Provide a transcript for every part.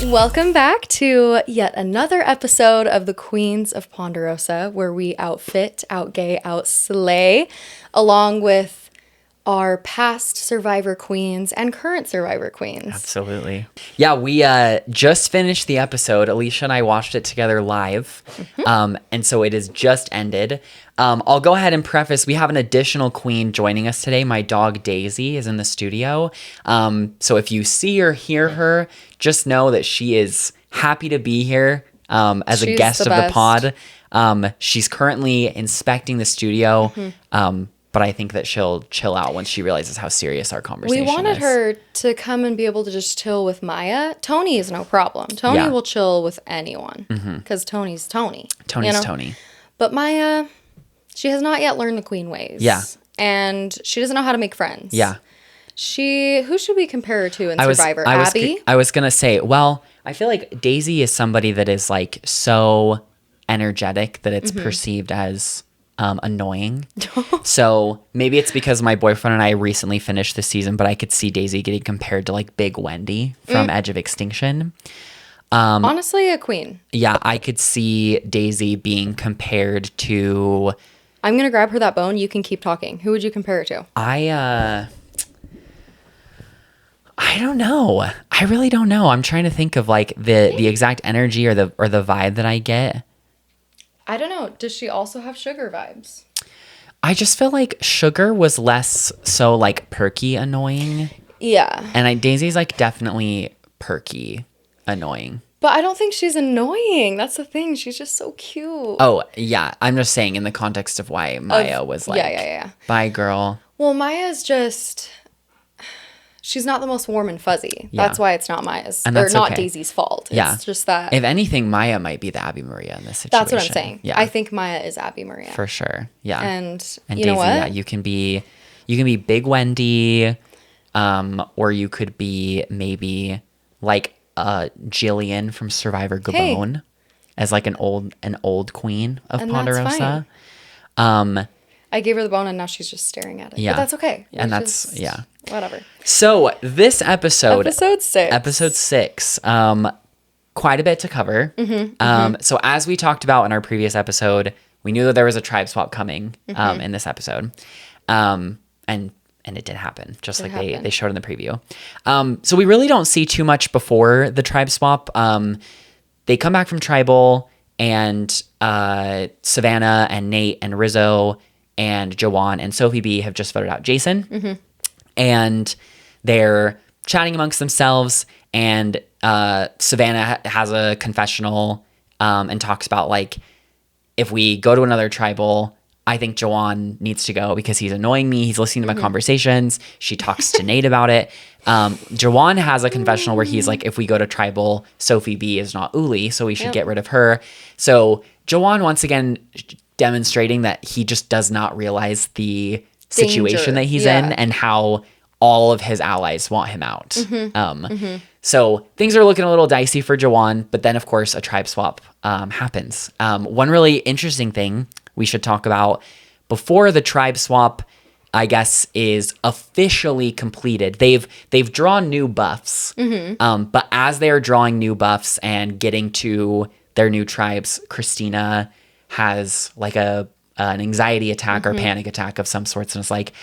Welcome back to yet another episode of the Queens of Ponderosa, where we outfit, outgay, outslay, along with our past Survivor queens and current Survivor queens. Absolutely. Yeah, we just finished the episode. Alicia and I watched it together live. And so it has just ended. I'll go ahead and preface, we have an additional queen joining us today. My dog Daisy is in the studio. So if you see or hear her, just know that she is happy to be here as a guest of the pod. She's currently inspecting the studio. But I think that she'll chill out once she realizes how serious our conversation is. We wanted her to come and be able to just chill with Maya. Tony is no problem. Tony will chill with anyone because Tony's Tony. Tony's Tony. But Maya, she has not yet learned the queen ways. Yeah. And she doesn't know how to make friends. Yeah. Who should we compare her to in Survivor? Abby? I was going to say, well, I feel like Daisy is somebody that is like so energetic that it's perceived as annoying. So maybe it's because my boyfriend and I recently finished the season, but I could see Daisy getting compared to like Big Wendy from Edge of Extinction. Honestly, a queen. Yeah, I could see Daisy being compared to... I'm going to grab her that bone. You can keep talking. Who would you compare her to? I don't know. I really don't know. I'm trying to think of like the exact energy or the vibe that I get. I don't know. Does she also have Sugar vibes? I just feel like Sugar was less so like perky annoying. Yeah. And Daisy's like definitely perky annoying. But I don't think she's annoying. That's the thing. She's just so cute. Oh, yeah. I'm just saying in the context of why Maya was like, yeah. Bye, girl. Well, Maya's just... She's not the most warm and fuzzy. Yeah. That's why it's not Maya's, and that's not okay. Daisy's fault. Yeah. It's just that... If anything, Maya might be the Abby Maria in this situation. That's what I'm saying. Yeah. I think Maya is Abby Maria. For sure. Yeah. And you Daisy, know what? Yeah, you can be Big Wendy, or you could be maybe like Jillian from Survivor Gabon as like an old queen of Ponderosa. I gave her the bone and now she's just staring at it. Yeah. But that's okay. And that's whatever. So this episode, Episode 6, quite a bit to cover. So as we talked about in our previous episode, we knew that there was a tribe swap coming in this episode. And it did happen, just like they showed in the preview. So we really don't see too much before the tribe swap. They come back from tribal, and Savannah and Nate and Rizzo and Joanne and Sophie B have just voted out Jason. And they're chatting amongst themselves, and Savannah has a confessional and talks about, like, if we go to another tribal, I think Joanne needs to go because he's annoying me. He's listening to my conversations. She talks to Nate about it. Joanne has a confessional where he's like, if we go to tribal, Sophie B is not Uli, so we should get rid of her. So Joanne, once again, demonstrating that he just does not realize the situation that he's in and how all of his allies want him out. So things are looking a little dicey for Joanne, but then of course a tribe swap happens. One really interesting thing we should talk about before the tribe swap, I guess, is officially completed. They've drawn new buffs, but as they are drawing new buffs and getting to their new tribes, Christina has like an anxiety attack or panic attack of some sorts, and it's like,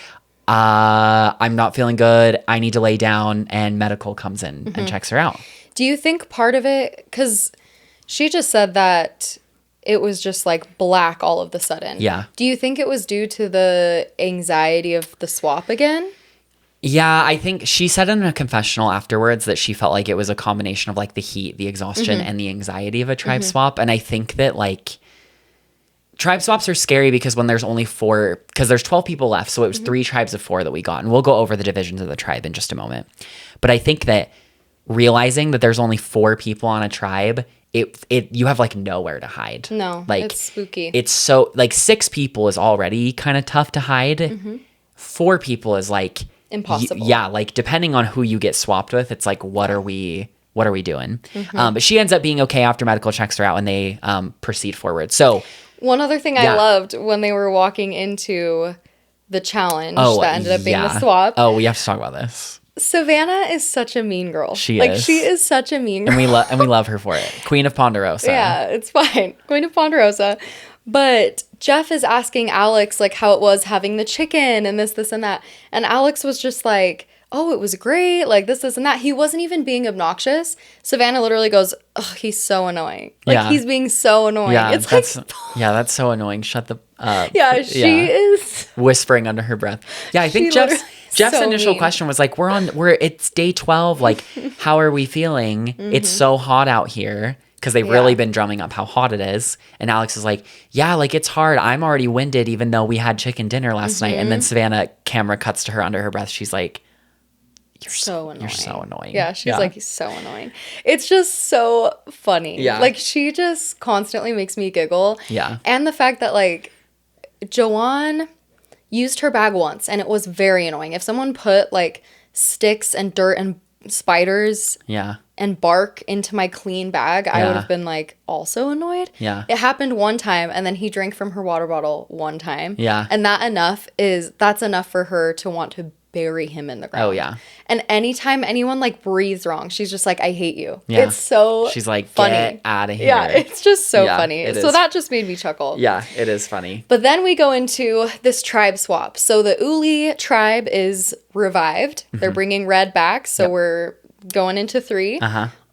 I'm not feeling good, I need to lay down, and medical comes in and checks her out. Do you think part of it, because she just said that it was just like black all of the sudden. Yeah. Do you think it was due to the anxiety of the swap again? Yeah, I think she said in a confessional afterwards that she felt like it was a combination of like the heat, the exhaustion, and the anxiety of a tribe swap. And I think that like tribe swaps are scary because when there's only 4, because there's 12 people left, so it was 3 tribes of 4 that we got. And we'll go over the divisions of the tribe in just a moment. But I think that realizing that there's only 4 people on a tribe, you have like nowhere to hide. No, like, it's spooky. It's so like 6 people is already kind of tough to hide. 4 people is like impossible. Yeah, like depending on who you get swapped with, it's like what are we doing? But she ends up being okay after medical checks her out, and they proceed forward. So one other thing I loved when they were walking into the challenge that ended up being the swap. Oh, we have to talk about this. Savannah is such a mean girl. She like, is. she is such a mean girl. And we love her for it. Queen of Ponderosa. Yeah, it's fine. Queen of Ponderosa. But Jeff is asking Alex, like, how it was having the chicken and this, and that. And Alex was just like, oh, it was great. Like, this, and that. He wasn't even being obnoxious. Savannah literally goes, oh, he's so annoying. Like, he's being so annoying. Yeah, it's that's so annoying. Shut the Yeah, she is whispering under her breath. Yeah, I think Jeff's so initial question was like, it's day 12. Like, how are we feeling? It's so hot out here. Because they've really been drumming up how hot it is. And Alex is like, yeah, like, it's hard. I'm already winded even though we had chicken dinner last night. And then Savannah, camera cuts to her under her breath. She's like, you're so annoying. Yeah, she's like, he's so annoying. It's just so funny. Yeah. Like, she just constantly makes me giggle. Yeah. And the fact that, like, Joanne used her bag once and it was very annoying. If someone put, like, sticks and dirt and spiders and bark into my clean bag, I would have been, like, also annoyed. Yeah. It happened one time, and then he drank from her water bottle one time. Yeah. And that's enough for her to want to bury him in the ground. Oh, yeah. And anytime anyone, like, breathes wrong, she's just like, I hate you. Yeah. It's so She's like, funny. get out of here. Yeah, it's just so funny. So is. that just made me chuckle. Yeah, it is funny. But then we go into this tribe swap. So the Uli tribe is revived. They're bringing Red back. So we're going into 3.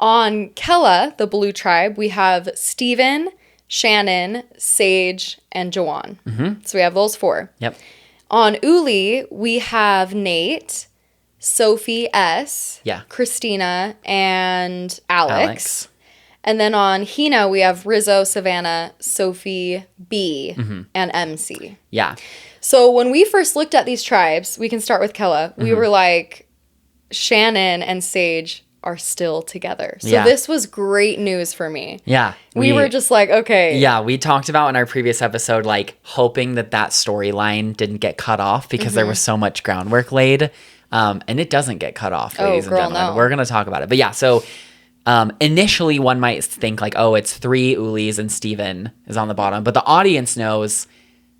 On Kella, the blue tribe, we have Steven, Shannon, Sage, and Joanne. So we have those 4. Yep. On Uli, we have Nate, Sophi S, Christina, and Alex. And then on Hina, we have Rizzo, Savannah, Sophie, B, and MC. Yeah. So when we first looked at these tribes, we can start with Kella. We were like, Shannon and Sage are still together. So this was great news for me. Yeah. We were just like, okay. Yeah, we talked about in our previous episode, like, hoping that storyline didn't get cut off because there was so much groundwork laid. And it doesn't get cut off, ladies and gentlemen. No. We're going to talk about it. But yeah, so initially one might think like, oh, it's 3 Ulis and Steven is on the bottom. But the audience knows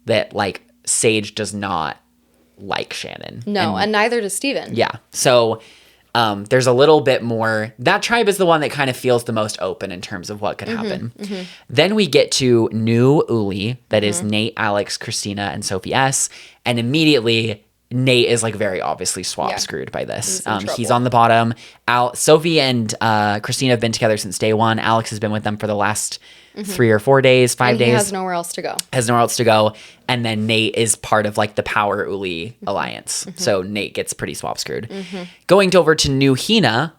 that, like, Sage does not like Shannon. No, and neither does Steven. Yeah. So there's a little bit more. That tribe is the one that kind of feels the most open in terms of what could happen. Then we get to new Uli, that is Nate, Alex, Christina, and Sophi S. And immediately Nate is, like, very obviously screwed by this. He's on the bottom. Sophie and Christina have been together since day 1. Alex has been with them for the last 3 or 4 days, 5 days. He has nowhere else to go. And then Nate is part of, like, the Power Uli alliance. So Nate gets pretty swap screwed. Going over to New Hina,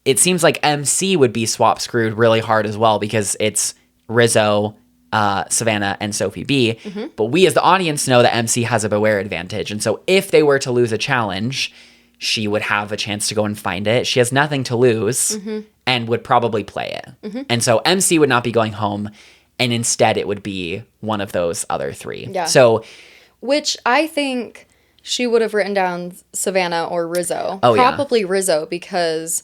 it seems like MC would be swap screwed really hard as well because it's Rizzo, Savannah, and Sophie B. But we as the audience know that MC has a Beware advantage. And so if they were to lose a challenge, she would have a chance to go and find it. She has nothing to lose and would probably play it. And so MC would not be going home. And instead it would be one of those other 3. Yeah. So, which I think she would have written down Savannah or Rizzo. Oh, Probably Rizzo because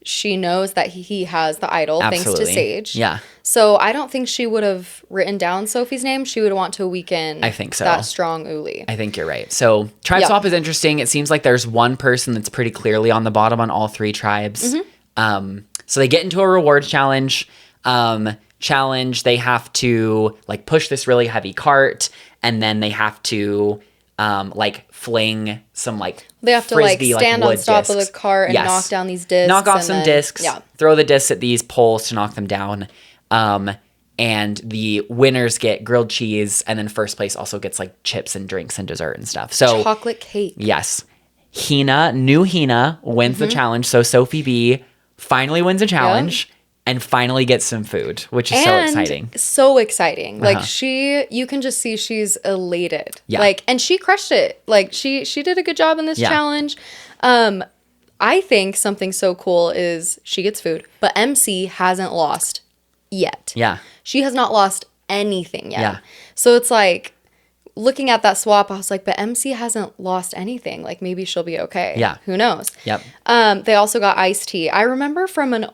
she knows that he has the idol thanks to Sage. Yeah. So I don't think she would have written down Sophie's name. She would want to weason I think so. that strong Uli. I think you're right. So tribe swap is interesting. It seems like there's one person that's pretty clearly on the bottom on all 3 tribes. So they get into a rewards challenge. They have to, like, push this really heavy cart, and then they have to like fling some, like, they have to frisbee, like stand wood on top discs. of the cart and knock down these discs. Knock off some discs. Yeah. Throw the discs at these poles to knock them down. And the winners get grilled cheese, and then first place also gets, like, chips and drinks and dessert and stuff. So chocolate cake. Yes. New Hina wins the challenge. So Sophie B finally wins a challenge and finally gets some food, which is so exciting. So exciting. Like, you can just see she's elated. Yeah. Like, and she crushed it. Like, she did a good job in this challenge. I think something so cool is she gets food, but MC hasn't lost yet. Yeah. She has not lost anything yet. Yeah. So it's like, looking at that swap, I was like, but MC hasn't lost anything. Like, maybe she'll be okay. Yeah. Who knows? Yep. They also got iced tea. I remember from an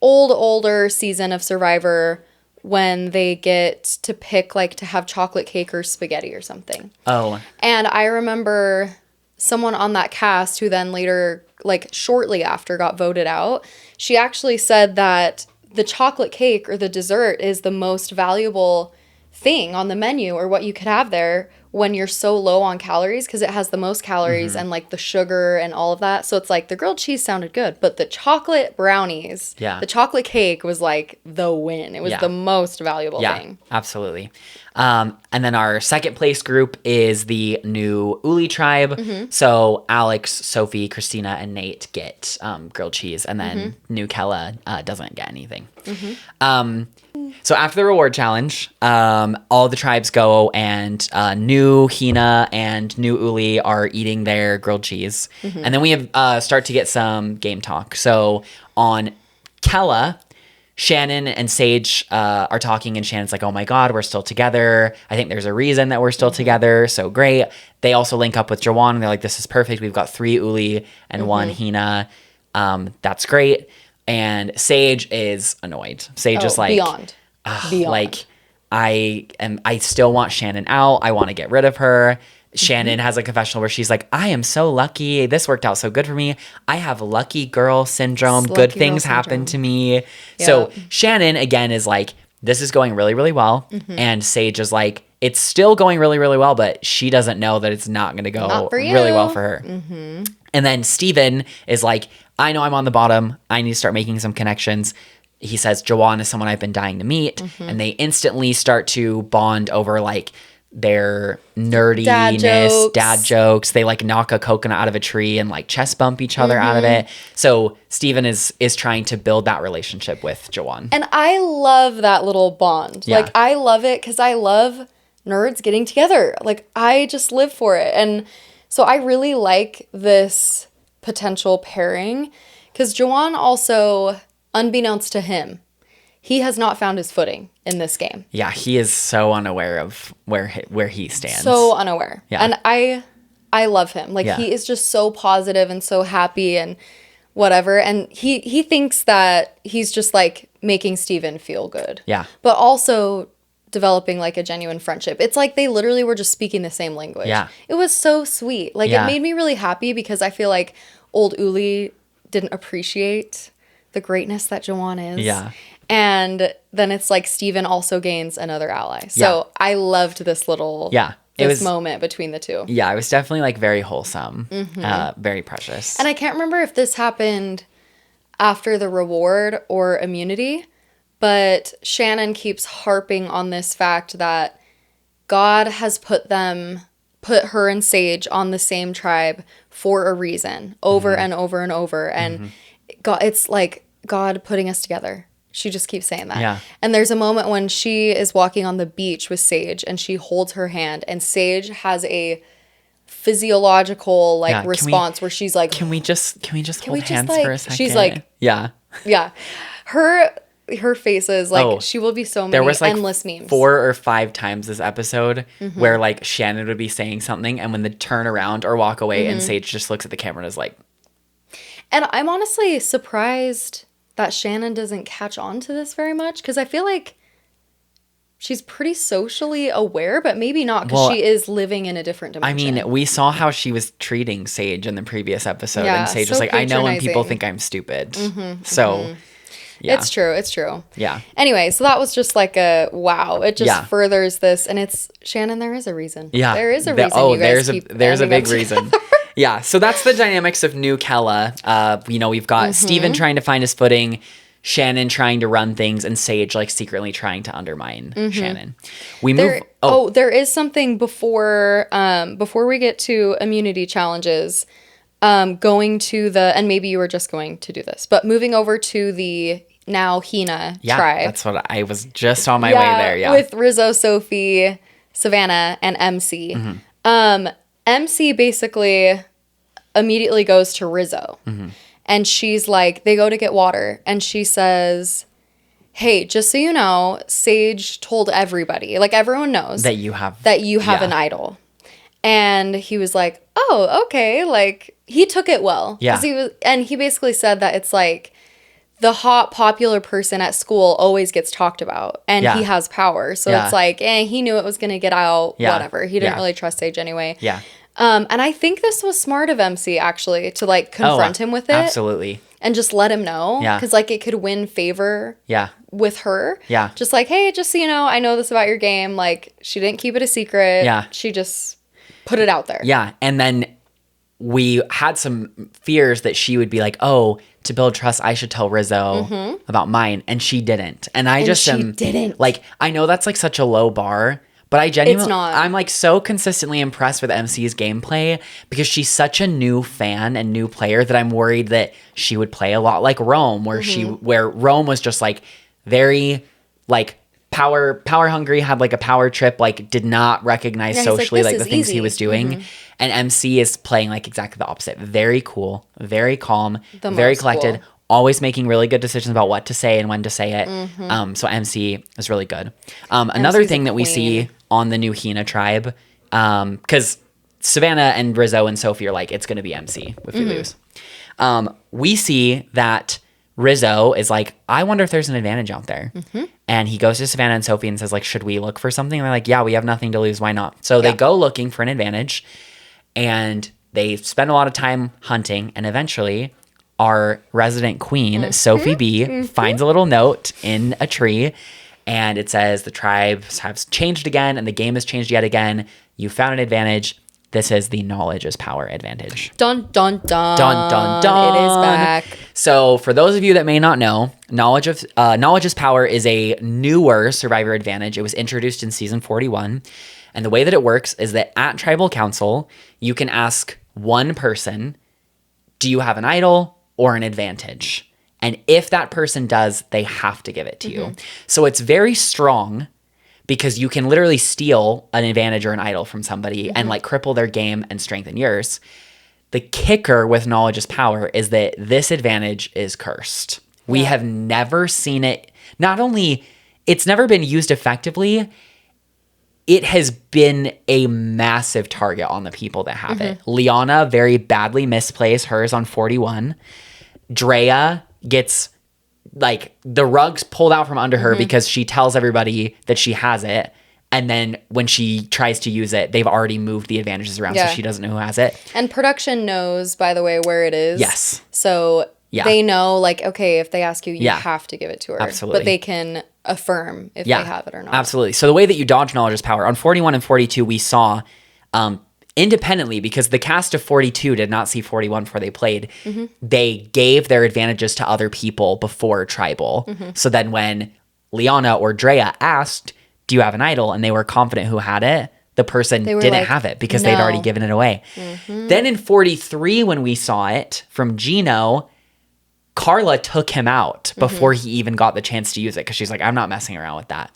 older season of Survivor when they get to pick, like, to have chocolate cake or spaghetti or something. Oh. And I remember someone on that cast who then later, like shortly after, got voted out, she actually said that the chocolate cake or the dessert is the most valuable thing on the menu, or what you could have there when you're so low on calories, because it has the most calories and like the sugar and all of that. So it's like the grilled cheese sounded good, but the chocolate brownies, the chocolate cake was like the win. It was the most valuable thing. Absolutely. And then our second place group is the new Uli tribe. So Alex, Sophie, Christina, and Nate get grilled cheese, and then new Kella doesn't get anything. So after the reward challenge, all the tribes go, and new Hina and new Uli are eating their grilled cheese. And then we have start to get some game talk. So on Kella, Shannon and Sage are talking, and Shannon's like, oh my God, we're still together. I think there's a reason that we're still together. So great. They also link up with Jawan, and they're like, this is perfect. We've got 3 Uli and 1 Hina. That's great. And Sage is annoyed. Sage is like, beyond. Like, I still want Shannon out. I want to get rid of her. Shannon has a confessional where she's like, I am so lucky. This worked out so good for me. I have lucky girl syndrome. Good things happen to me. Yep. So Shannon, again, is like, this is going really, really well. And Sage is like, it's still going really, really well, but she doesn't know that it's not going to go really well for her. And then Steven is like, I know I'm on the bottom. I need to start making some connections. He says, Jawan is someone I've been dying to meet. And they instantly start to bond over like their nerdiness, dad jokes. They like knock a coconut out of a tree and like chest bump each other out of it. So Steven is trying to build that relationship with Jawan. And I love that little bond. Like, I love it because I love nerds getting together. Like, I just live for it. And so I really like this potential pairing, because Jawan also, unbeknownst to him, he has not found his footing in this game. Yeah, he is so unaware of where he stands. So unaware. Yeah. And I love him. Like, he is just so positive and so happy and whatever. And he thinks that he's just like making Steven feel good. Yeah. But also developing like a genuine friendship. It's like they literally were just speaking the same language. Yeah. It was so sweet. Like, it made me really happy, because I feel like old Uli didn't appreciate the greatness that Jawan is. Yeah. And then it's like Steven also gains another ally. So I loved this little moment between the two. Yeah, it was definitely like very wholesome, very precious. And I can't remember if this happened after the reward or immunity, but Shannon keeps harping on this fact that God has put her and Sage on the same tribe for a reason, over and over and over. And God, it's like God putting us together. She just keeps saying that. Yeah. And there's a moment when she is walking on the beach with Sage, and she holds her hand, and Sage has a physiological response where she's like, can we just hold hands for a second? She's like, yeah. Her face is like, she will be so many there was like endless memes. 4 or 5 times this episode where like Shannon would be saying something, and when they turn around or walk away, and Sage just looks at the camera and is like. And I'm honestly surprised that Shannon doesn't catch on to this very much, because I feel like she's pretty socially aware, but maybe not, because she is living in a different dimension. I mean, we saw how she was treating Sage in the previous episode, and Sage was like, I know when people think I'm stupid. Yeah. It's true. Yeah. Anyway, so that was just like a wow. It just furthers this, and it's Shannon. There is a reason. Yeah, there is a reason. You guys there's a big reason. Yeah. So that's the dynamics of new Kella. We've got Steven trying to find his footing, Shannon trying to run things, and Sage like secretly trying to undermine Shannon. There is something before we get to immunity challenges. Going to and maybe you were just going to do this, but moving over to the now Hina tribe. That's what I was just on my way there. Yeah. With Rizzo, Sophie, Savannah, and MC. MC basically immediately goes to Rizzo, and she's like, they go to get water, and she says, hey, just so you know, Sage told everybody, like everyone knows that you have an idol. And he was like, oh, okay. Like, he took it well. Yeah. He basically said that it's like the hot, popular person at school always gets talked about, and he has power. So it's like, he knew it was going to get out, whatever. He didn't really trust Sage anyway. Yeah. And I think this was smart of MC, actually, to, like, confront him with it. Absolutely. And just let him know. Yeah. Because, like, it could win favor Yeah. with her. Yeah. Just like, hey, just so you know, I know this about your game. Like, she didn't keep it a secret. Yeah. She just put it out there. Yeah. And then we had some fears that she would be like, oh, to build trust, I should tell Rizzo about mine. And she didn't. And she didn't. Like, I know that's like such a low bar, but I genuinely, It's not. I'm like so consistently impressed with MC's gameplay because she's such a new fan and new player that I'm worried that she would play a lot like Rome, where Rome was just like very like power hungry, had like a power trip, like did not recognize socially like the things he was doing. And MC is playing like exactly the opposite. Very cool, very calm, very collected, always making really good decisions about what to say and when to say it. So MC is really good. Another thing that we see on the new Hina tribe, because Savannah and Rizzo and Sophie are like, it's going to be MC if we lose. We see that Rizzo is like, I wonder if there's an advantage out there. And he goes to Savannah and Sophie and says, like, should we look for something? And they're like, yeah, we have nothing to lose. Why not? So they go looking for an advantage and they spend a lot of time hunting. And eventually our resident queen, Sophie B, finds a little note in a tree. And it says, the tribes have changed again and the game has changed yet again. You found an advantage. This is the knowledge is power advantage. Dun, dun, dun. Dun, dun, dun. It is back. So for those of you that may not know, knowledge is power is a newer survivor advantage. It was introduced in season 41. And the way that it works is that at Tribal Council, you can ask one person, do you have an idol or an advantage? And if that person does, they have to give it to you. So it's very strong because you can literally steal an advantage or an idol from somebody and like cripple their game and strengthen yours. The kicker with knowledge is power is that this advantage is cursed. We have never seen it. Not only it's never been used effectively, it has been a massive target on the people that have it. Liana very badly misplays hers on 41. Drea gets like the rugs pulled out from under her because she tells everybody that she has it. And then when she tries to use it, they've already moved the advantages around so she doesn't know who has it. And production knows, by the way, where it is. Yes. So they know, like, okay, if they ask you, you have to give it to her. Absolutely. But they can affirm if they have it or not. Absolutely. So the way that you dodge knowledge is power. On 41 and 42, we saw independently, because the cast of 42 did not see 41 before they played, they gave their advantages to other people before Tribal. So then when Liana or Drea asked, do you have an idol? And they were confident who had it. The person didn't like, have it because they'd already given it away. Then in 43, when we saw it from Gino, Carla took him out before he even got the chance to use it because she's like, I'm not messing around with that.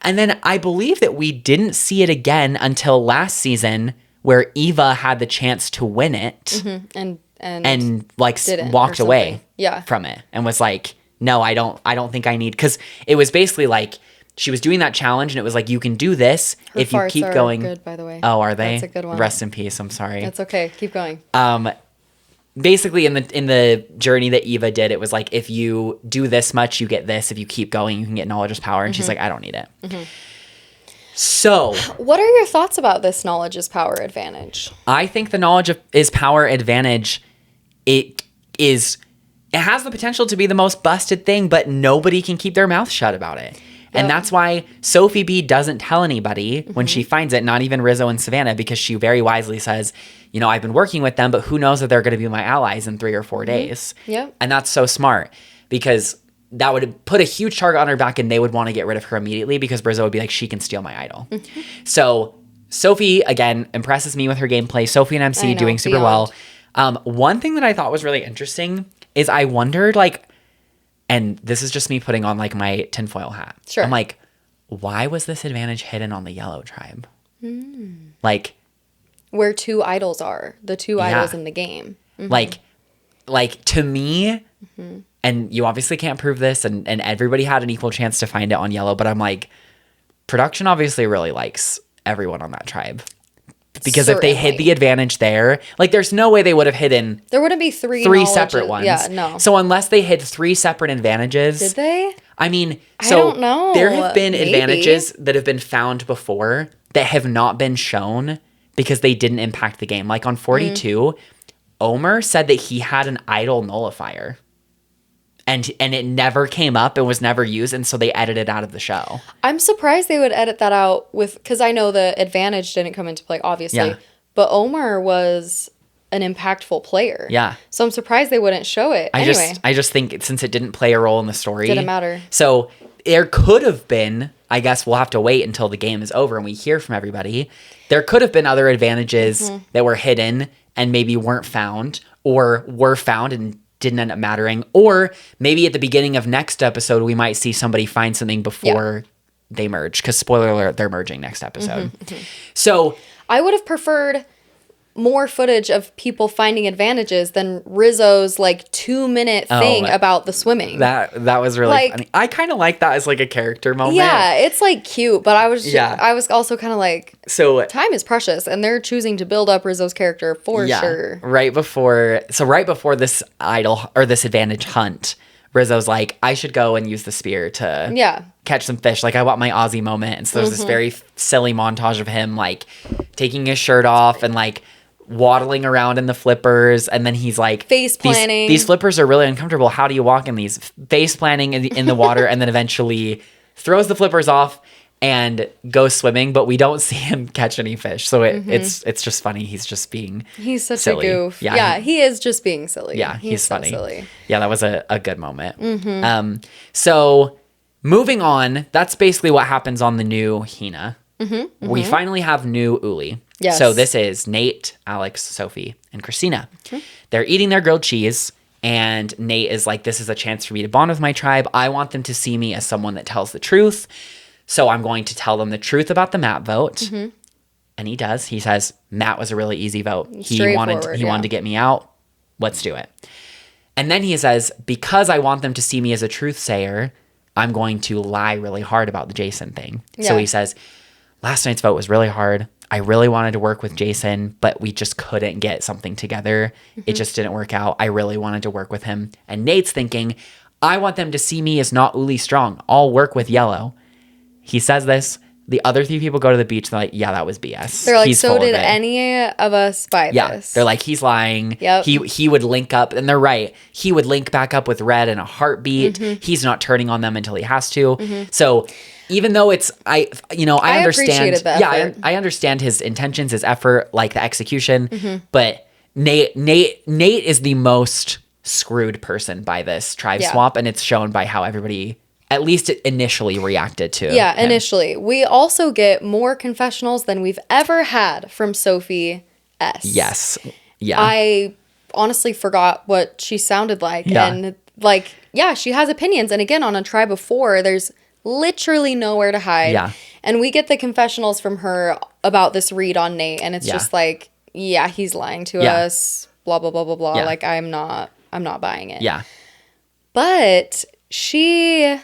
And then I believe that we didn't see it again until last season where Eva had the chance to win it and like walked away from it and was like, no, I don't think I need, because it was basically like, she was doing that challenge, and it was like, you can do this if you keep going. Good, by the way. Oh, are they? That's a good one. Rest in peace. I'm sorry. That's okay. Keep going. Basically, in the journey that Eva did, it was like, if you do this much, you get this. If you keep going, you can get knowledge is power. And she's like, I don't need it. So, what are your thoughts about this knowledge is power advantage? I think the knowledge is power advantage. It has the potential to be the most busted thing, but nobody can keep their mouth shut about it. And that's why Sophie B doesn't tell anybody when she finds it, not even Rizzo and Savannah, because she very wisely says, you know, I've been working with them, but who knows if they're going to be my allies in 3 or 4 days. Yep. And that's so smart, because that would put a huge target on her back, and they would want to get rid of her immediately because Rizzo would be like, she can steal my idol. So Sophie, again, impresses me with her gameplay. Sophie and MC doing super well. One thing that I thought was really interesting is I wondered, like, and this is just me putting on like my tinfoil hat. Sure. I'm like, why was this advantage hidden on the yellow tribe? Like, where 2 idols are, the 2 idols in the game. Like to me, and you obviously can't prove this, and everybody had an equal chance to find it on yellow, but I'm like, production obviously really likes everyone on that tribe. Because if they hid the advantage there, like, there's no way they would have hidden. There wouldn't be 3 separate ones. Yeah, no. So unless they hid 3 separate advantages. Did they? I mean, I don't know. There have been Maybe. advantages that have been found before that have not been shown because they didn't impact the game. Like on 42, Omer said that he had an idle nullifier. And it never came up and was never used, and so they edited it out of the show. I'm surprised they would edit that out because I know the advantage didn't come into play, obviously. Yeah. But Omer was an impactful player. Yeah. So I'm surprised they wouldn't show it. I just think since it didn't play a role in the story. Didn't matter. So there could have been, I guess we'll have to wait until the game is over and we hear from everybody. There could have been other advantages that were hidden and maybe weren't found, or were found and didn't end up mattering. Or maybe at the beginning of next episode, we might see somebody find something before they merge. Because spoiler alert, they're merging next episode. So I would have preferred more footage of people finding advantages than Rizzo's like 2-minute thing about the swimming. That was really funny. I kind of like that as like a character moment. Yeah, it's like cute, but I was also kind of like, so time is precious, and they're choosing to build up Rizzo's character for sure. Right before this idol or this advantage hunt, Rizzo's like, I should go and use the spear to catch some fish. Like, I want my Aussie moment. And so there's this very silly montage of him like taking his shirt off and like waddling around in the flippers, and then he's like face planning. These flippers are really uncomfortable. How do you walk in these? Face planning in the water, and then eventually throws the flippers off and goes swimming. But we don't see him catch any fish, so it's just funny. He's just being such silly. A goof. Yeah, he is just being silly. Yeah, he's so funny. Silly. Yeah, that was a good moment. So moving on, that's basically what happens on the new Hina. We finally have new Uli. Yes. So this is Nate, Alex, Sophie, and Christina. They're eating their grilled cheese, and Nate is like, this is a chance for me to bond with my tribe. I want them to see me as someone that tells the truth. So I'm going to tell them the truth about the Matt vote. And he does. He says, Matt was a really easy vote. He wanted to get me out. Let's do it. And then he says, because I want them to see me as a truth sayer, I'm going to lie really hard about the Jason thing. Yeah. So he says, last night's vote was really hard. I really wanted to work with Jason, but we just couldn't get something together. It just didn't work out. I really wanted to work with him. And Nate's thinking, I want them to see me as not Uli strong. I'll work with Yellow. He says this. The other 3 people go to the beach. They're like, yeah, that was BS. They're like, so did any of us buy this? They're like, he's lying. Yep. He would link up, and they're right. He would link back up with Red in a heartbeat. He's not turning on them until he has to. So even though I understand. I understand his intentions, his effort, like the execution. But Nate is the most screwed person by this tribe swap, and it's shown by how everybody, at least initially, reacted to him. Initially. We also get more confessionals than we've ever had from Sophi S. Yes. Yeah. I honestly forgot what she sounded like. Yeah. And she has opinions. And again, on a tribe of 4, there's literally nowhere to hide. Yeah. And we get the confessionals from her about this read on Nate, and it's just like, he's lying to us, blah blah blah blah blah. Yeah. Like, I'm not buying it. Yeah. But she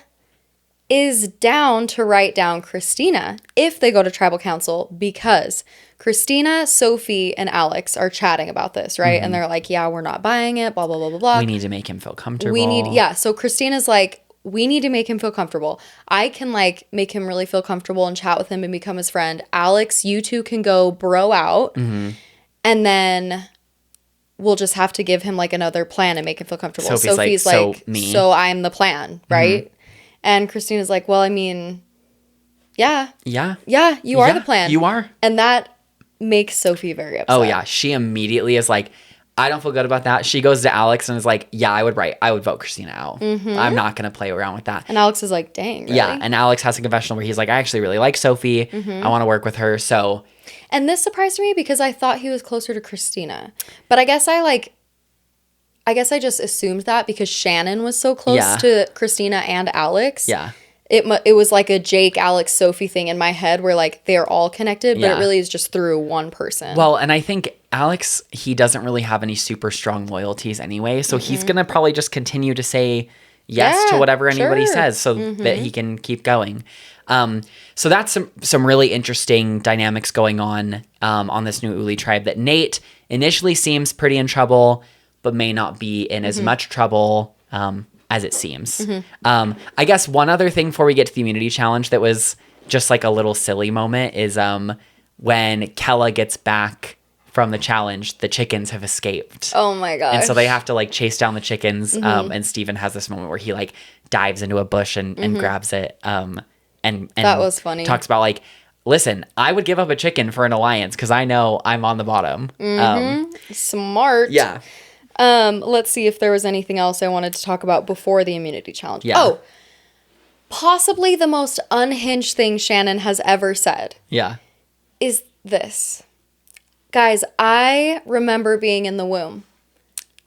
is down to write down Christina if they go to tribal council, because Christina, Sophie, and Alex are chatting about this, right? And they're like, we're not buying it, blah blah blah blah blah. We need to make him feel comfortable. So Christina's like, we need to make him feel comfortable. I can like make him really feel comfortable and chat with him and become his friend. Alex, you two can go bro out. And then we'll just have to give him like another plan and make him feel comfortable. Sophie's like, so I'm the plan, right? And Christina's like, well, I mean, you are the plan. You are. And that makes Sophie very upset. Oh yeah. She immediately is like, I don't feel good about that. She goes to Alex and is like, I would vote Christina out. I'm not going to play around with that. And Alex is like, dang, really? Yeah. And Alex has a confessional where he's like, I actually really like Sophie. I want to work with her. So. And this surprised me because I thought he was closer to Christina. But I guess I just assumed that because Shannon was so close to Christina and Alex. Yeah. It was like a Jake, Alex, Sophie thing in my head where like they're all connected, but it really is just through one person. Well, and I think Alex, he doesn't really have any super strong loyalties anyway, so he's going to probably just continue to say yes to whatever anybody says so that he can keep going. So that's some really interesting dynamics going on this new Uli tribe, that Nate initially seems pretty in trouble, but may not be in as much trouble as it seems. I guess one other thing before we get to the immunity challenge that was just like a little silly moment is when Kella gets back from the challenge, the chickens have escaped. Oh my gosh. And so they have to like chase down the chickens. And Steven has this moment where he like dives into a bush and grabs it. And that was funny. Talks about like, listen, I would give up a chicken for an alliance because I know I'm on the bottom. Smart. Yeah. Let's see if there was anything else I wanted to talk about before the immunity challenge. Yeah. Oh, possibly the most unhinged thing Shannon has ever said. Yeah. Is this. Guys, I remember being in the womb.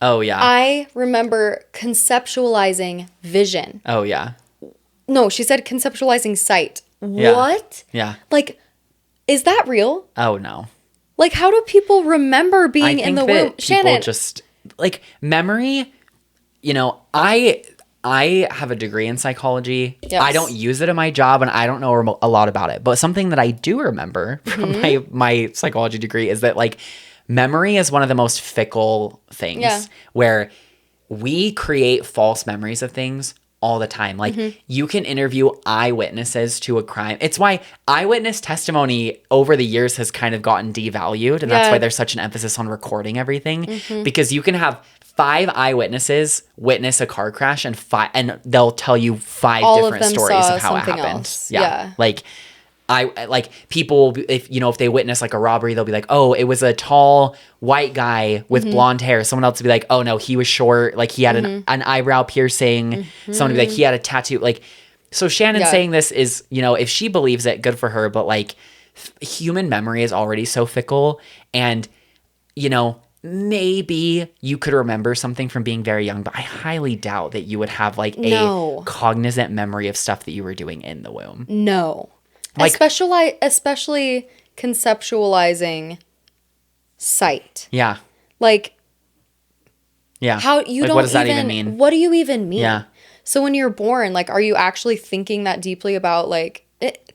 Oh, yeah. I remember conceptualizing vision. Oh, yeah. No, she said conceptualizing sight. Yeah. What? Yeah. Like, is that real? Oh, no. Like, how do people remember being in the womb? Shannon. Just, like, memory, you know, I have a degree in psychology. Yes. I don't use it in my job, and I don't know a lot about it. But something that I do remember from my psychology degree is that, like, memory is one of the most fickle things where we create false memories of things all the time. Like, you can interview eyewitnesses to a crime. It's why eyewitness testimony over the years has kind of gotten devalued, and that's why there's such an emphasis on recording everything, because you can have 5 eyewitnesses witness a car crash and they'll tell you 5 all different of them stories saw of how it something happened. else. Yeah. Like people, if they witness like a robbery, they'll be like, oh, it was a tall white guy with blonde hair. Someone else will be like, oh no, he was short. Like he had an eyebrow piercing. Someone will be like, he had a tattoo. Like, so Shannon saying this is, you know, if she believes it, good for her. But like human memory is already so fickle, and, you know, maybe you could remember something from being very young, but I highly doubt that you would have like a cognizant memory of stuff that you were doing in the womb. No. Like, especially conceptualizing sight. Yeah. Like, yeah. how you like, don't what does that even mean? What do you even mean? Yeah. So when you're born, like, are you actually thinking that deeply about like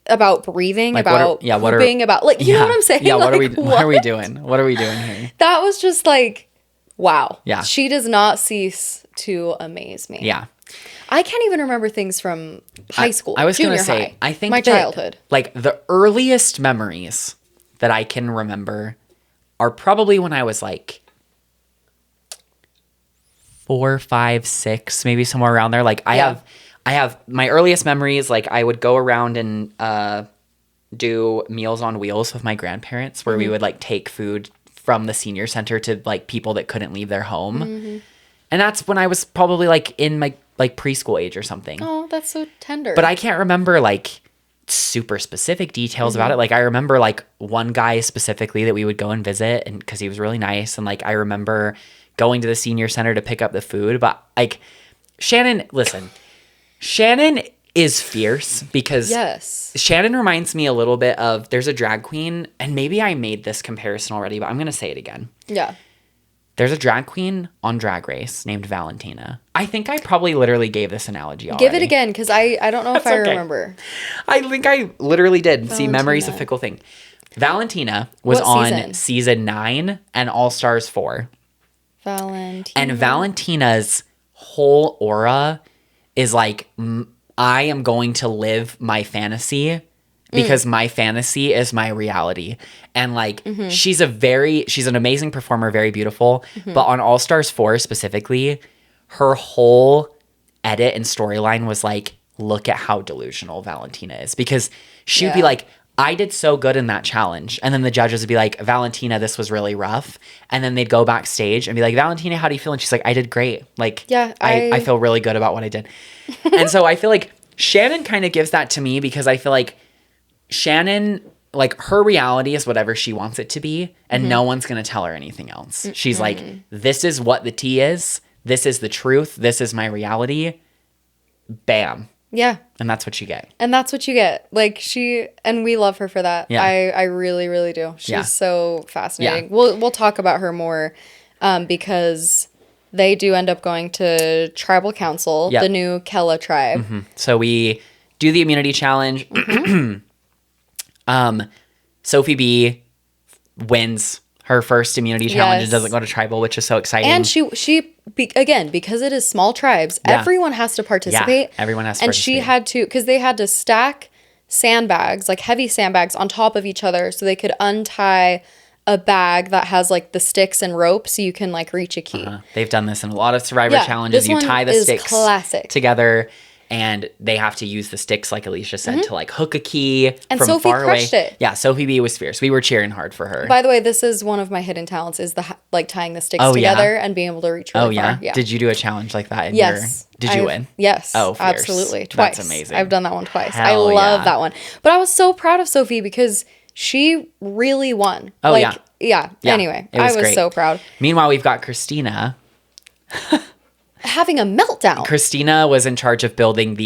about breathing, like about pooping, about like, you know what I'm saying? Yeah. Like, what are we doing? What are we doing here? That was just like, wow. Yeah. She does not cease to amaze me. Yeah. I can't even remember things from high school. I was going to junior say, high, I think my childhood. Like the earliest memories that I can remember are probably when I was like 4, 5, 6, maybe somewhere around there. Like I have my earliest memories. Like I would go around and do Meals on Wheels with my grandparents, where we would like take food from the senior center to like people that couldn't leave their home. And that's when I was probably like in my like preschool age or something. Oh, that's so tender. But I can't remember like super specific details about it. Like I remember like one guy specifically that we would go and visit, and because he was really nice. And like I remember going to the senior center to pick up the food. But like Shannon is fierce, because Shannon reminds me a little bit of, there's a drag queen, and maybe I made this comparison already, but I'm going to say it again. Yeah. There's a drag queen on Drag Race named Valentina. I think I probably literally gave this analogy already. Give it again, because I don't know if I remember. I think I literally did. Valentina. See, memory's a fickle thing. Valentina was on season 9 and All Stars 4. Valentina. And Valentina's whole aura is like, I am going to live my fantasy, because my fantasy is my reality. And like, she's an amazing performer, very beautiful. But on All Stars 4 specifically, her whole edit and storyline was like, look at how delusional Valentina is. Because she would be like, I did so good in that challenge. And then the judges would be like, Valentina, this was really rough. And then they'd go backstage and be like, Valentina, how do you feel? And she's like, I did great. Like, I feel really good about what I did. And so I feel like Shannon kind of gives that to me, because I feel like Shannon, like, her reality is whatever she wants it to be, and no one's going to tell her anything else. She's like, this is what the tea is. This is the truth. This is my reality. Bam. Yeah. And that's what you get. And that's what you get. Like, and we love her for that. Yeah. I really, really do. She's so fascinating. Yeah. We'll talk about her more, because they do end up going to tribal council, the new Kella tribe. So we do the immunity challenge. Sophie B wins her first immunity challenge and doesn't go to tribal, which is so exciting. And she again, because it is small tribes, everyone has to participate. Yeah, everyone has to participate. And participate. she had to, because they had to stack sandbags, like heavy sandbags on top of each other so they could untie a bag that has like the sticks and rope so you can like reach a key. They've done this in a lot of Survivor challenges. You tie the sticks together and they have to use the sticks, like Alicia said, to like hook a key and from Sophie far crushed away. it. Yeah, Sophie B was fierce. We were cheering hard for her. By the way, this is one of my hidden talents is the like tying the sticks together and being able to reach really far. Yeah. Did you do a challenge like that in Did you win? Yes. Oh, fierce. Absolutely. Twice. That's amazing. I've done that one twice. I love that one. But I was so proud of Sophie because she really won. Oh, like, yeah. Anyway, I was great. so proud. Meanwhile, we've got Christina. Having a meltdown. Christina was in charge of building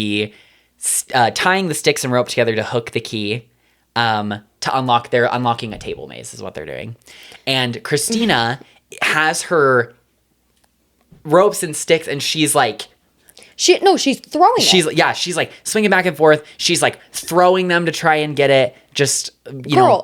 tying the sticks and rope together to hook the key to unlock. They're unlocking a table maze is what they're doing. And Christina has her ropes and sticks and she's like... she's throwing it. She's like swinging back and forth. She's like throwing them to try and get it. Just,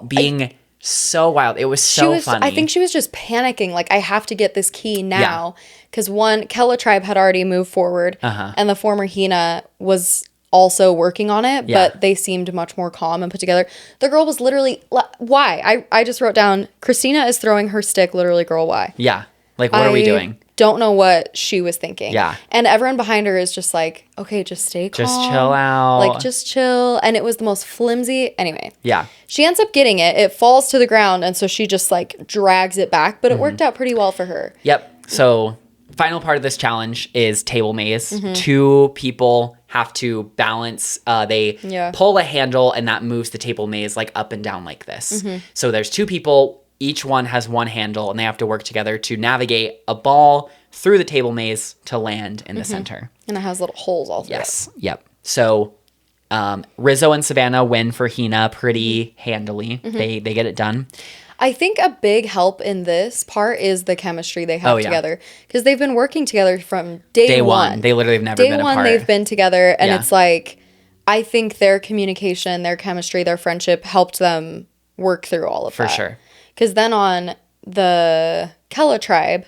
being so wild. It was so funny. I think she was just panicking. Like, I have to get this key now. Because Kella tribe had already moved forward. And the former Hina was also working on it. But they seemed much more calm and put together. The girl was literally... why? I just wrote down, Christina is throwing her stick, literally, girl, why? Yeah. Like, what are we doing? Don't know what she was thinking. Yeah. And everyone behind her is just like, okay, just stay calm. Just chill out. Like, just chill. And it was the most flimsy. Anyway. Yeah. She ends up getting it. It falls to the ground. And so she just like drags it back. But it worked out pretty well for her. Yep. So final part of this challenge is table maze. 2 people have to balance. They pull a handle and that moves the table maze like up and down like this. So there's 2 people. Each one has one handle and they have to work together to navigate a ball through the table maze to land in the center. And it has little holes all through Yes. Yep. So Rizzo and Savannah win for Hina pretty handily. They get it done. I think a big help in this part is the chemistry they have together. Because they've been working together from day one. They literally have never been apart. Day one, they've been together. And it's like, I think their communication, their chemistry, their friendship helped them work through all of that. For sure. Because then on the Kella tribe,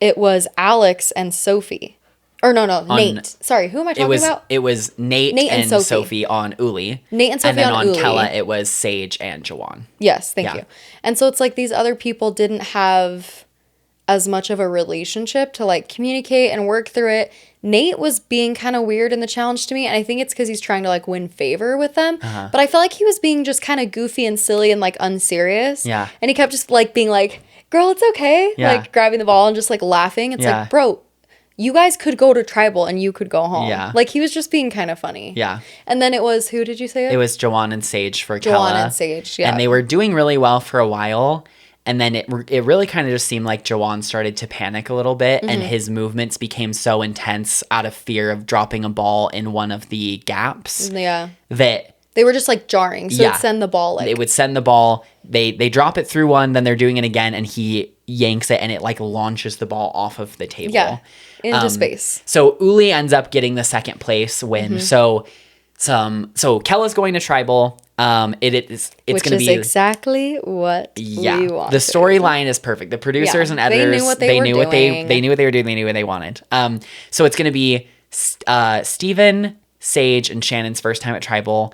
it was Alex and Sophie. Or no, Nate. Sorry, who am I talking about? It was Nate and Sophie on Uli. Nate and Sophie and then on Uli. Kella, it was Sage and Jawan. Yes, thank you. And so it's like these other people didn't have as much of a relationship to like communicate and work through it. Nate was being kind of weird in the challenge to me, and I think it's because he's trying to like win favor with them. But I felt like he was being just kind of goofy and silly and like unserious. Yeah. And he kept just like being like, "Girl, it's okay." Yeah. Like grabbing the ball and just like laughing. It's like, bro, you guys could go to tribal and you could go home. Yeah. Like he was just being kind of funny. Yeah. And then it was, who did you say? It was Jawan and Sage for Kella. Jawan and Sage, yeah. And they were doing really well for a while. And then it really kind of just seemed like Jawan started to panic a little bit and his movements became so intense out of fear of dropping a ball in one of the gaps. Yeah. That they were just like jarring. So it'd send the ball like. It would send the ball. They drop it through one, then they're doing it again and he yanks it and it like launches the ball off of the table. Yeah. Into space. So Uli ends up getting the second place win. So Kella's going to tribal. It's going to be exactly what we want. The storyline is perfect. The producers and editors, they knew what they were doing. They knew what they were doing. They knew what they wanted. So it's going to be Steven, Sage, and Shannon's first time at tribal.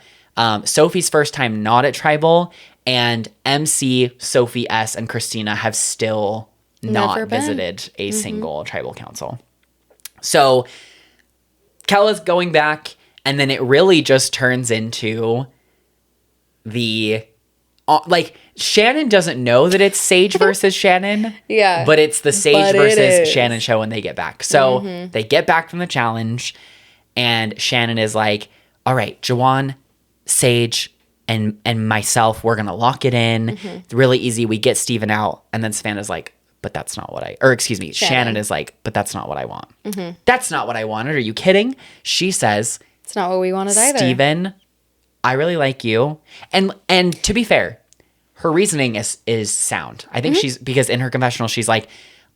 Sophie's first time not at tribal, and MC, Sophi S, and Christina have still not visited a single tribal council. So Kella's going back, and then it really just turns into Shannon doesn't know that it's Sage versus Shannon. Yeah. But it's the Sage versus Shannon show when they get back. So they get back from the challenge, and Shannon is like, all right, Jawan, Sage, and myself, we're going to lock it in. It's really easy. We get Steven out. And then Savannah's like, but that's not what Shannon is like, but that's not what I want. That's not what I wanted. Are you kidding? She says, it's not what we wanted either. Steven, I really like you. And to be fair, her reasoning is sound. I think because in her confessional, she's like,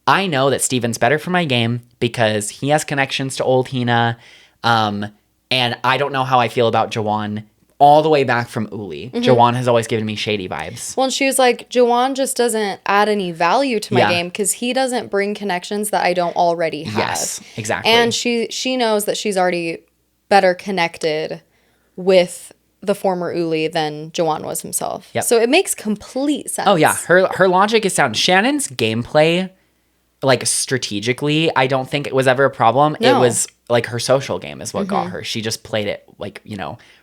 I know that Steven's better for my game because he has connections to old Hina. And I don't know how I feel about Jawan all the way back from Uli. Jawan has always given me shady vibes. Well, and she was like, Jawan just doesn't add any value to my game because he doesn't bring connections that I don't already have. Yes, exactly. And she knows that she's already better connected with the former Uli than Jawan was himself. Yep. So it makes complete sense. Oh yeah, her logic is sound. Shannon's gameplay, like strategically, I don't think it was ever a problem. No. It was like her social game is what got her. She just played it like,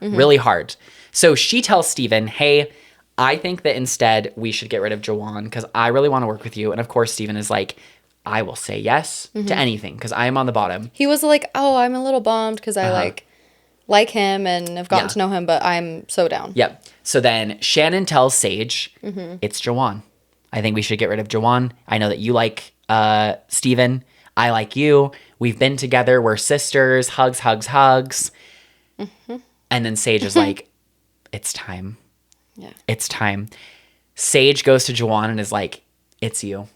really hard. So she tells Steven, hey, I think that instead we should get rid of Jawan because I really want to work with you. And of course, Steven is like, I will say yes to anything because I am on the bottom. He was like, oh, I'm a little bummed because I like him and have gotten to know him, but I'm so down. Yep. So then Shannon tells Sage, it's Jawan. I think we should get rid of Jawan. I know that you like Steven. I like you. We've been together. We're sisters. Hugs, hugs, hugs. And then Sage is like, it's time. Yeah. It's time. Sage goes to Jawan and is like, it's you.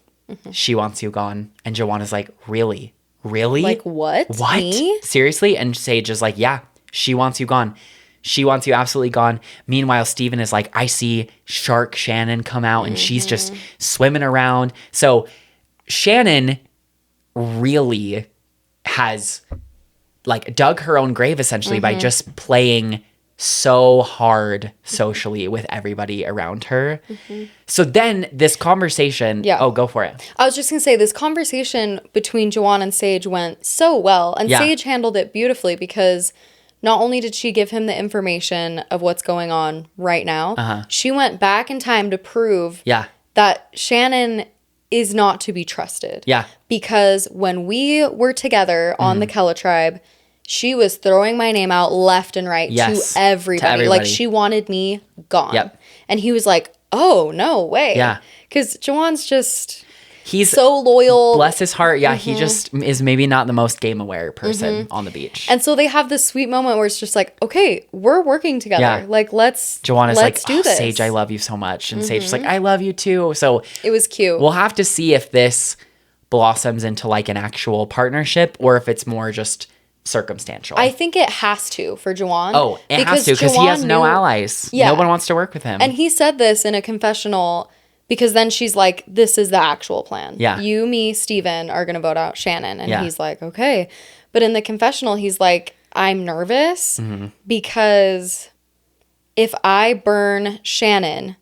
She wants you gone. And Jawan is like, really? Really? Like, what? What? Me? Seriously? And Sage is like, yeah, she wants you gone. She wants you absolutely gone. Meanwhile, Steven is like, I see Shark Shannon come out and she's just swimming around. So Shannon really has like dug her own grave essentially by just playing so hard socially with everybody around her. So then this conversation, oh, go for it. I was just going to say this conversation between Jawan and Sage went so well. And Sage handled it beautifully because not only did she give him the information of what's going on right now, she went back in time to prove that Shannon is not to be trusted. Yeah. Because when we were together on the Kella tribe, she was throwing my name out left and right to everybody. Like, she wanted me gone. Yep. And he was like, oh, no way. Yeah. Because Jawan's just... He's so loyal. Bless his heart. Yeah, he just is maybe not the most game aware person on the beach. And so they have this sweet moment where it's just like, okay, we're working together. Yeah. Like, Jawan is like, do this. Sage, I love you so much. And Sage is like, I love you too. So it was cute. We'll have to see if this blossoms into like an actual partnership or if it's more just circumstantial. I think it has to for Jawan. Oh, it has to because he has no allies. Yeah. No one wants to work with him. And he said this in a confessional because then she's like, this is the actual plan. Yeah. You, me, Steven are going to vote out Shannon. And he's like, okay. But in the confessional, he's like, I'm nervous because if I burn Shannon,